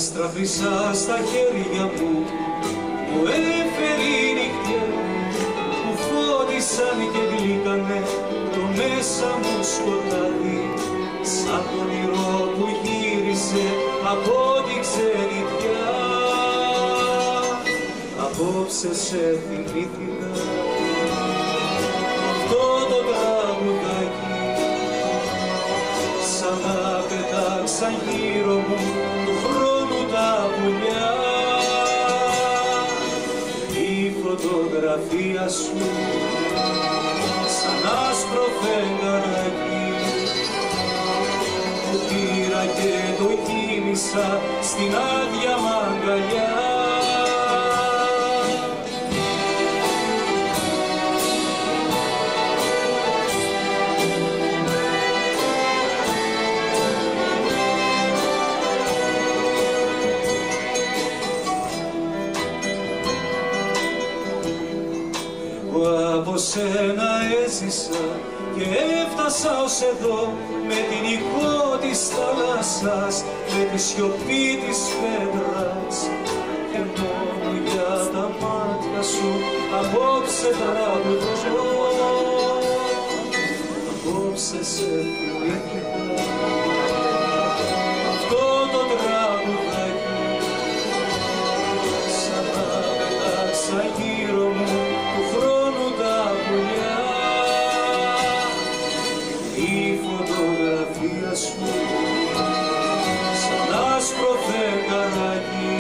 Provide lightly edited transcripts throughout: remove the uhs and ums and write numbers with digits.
στραφήσα στα χέρια μου, μου έφερε η νύχτια, μου φώτισαν και γλύκανε το μέσα μου σκοτάδι, σαν το όνειρο που γύρισε από την ξενιτιά. Απόψε σε θυμήθηκα αυτό το τραγουδάκι, σαν να πετάξαν γύρω μου του χρόνου τα πουλιά. Η φωτογραφία σου σαν άσπρο φεγγαράκι που πήρα και το κοίμησα στην άδεια μ' αγκαλιά. Από σένα έζησα και έφτασα ως εδώ, με την ηχό της θάλασσας, με τη σιωπή της πέτρας, και μόνο για τα μάτια σου απόψε τραγουδώ. Απόψε σε θυμήθηκα αυτό το τραγουδάκι, σαν να πετάξα γύρω μου του χρόνου τα πουλιά. Η φωτογραφία σου σαν άσπρο φεγγαράκι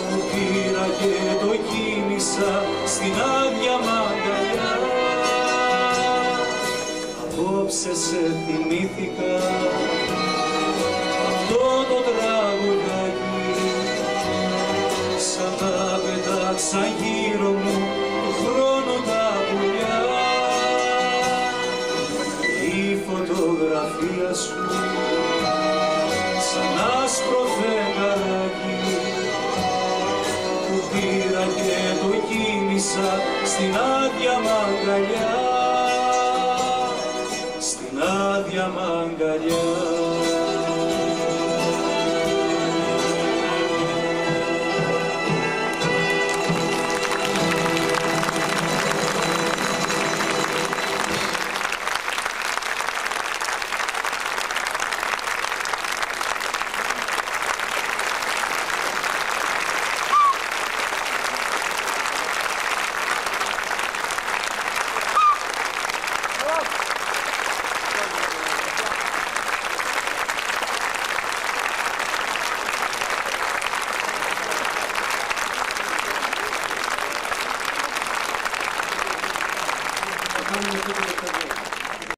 που πήρα και το κοίμησα στην άδεια μ' αγκαλιά. Απόψε σε θυμήθηκα αυτό το τραγουδάκι, σαν να πετάξα γύρω μου του χρόνου τα πουλιά. Η φωτογραφία σου σαν άσπρο φεγγαράκι που πήρα και το κοίμησα στην άδεια μ' αγκαλιά, στην άδεια μ' αγκαλιά.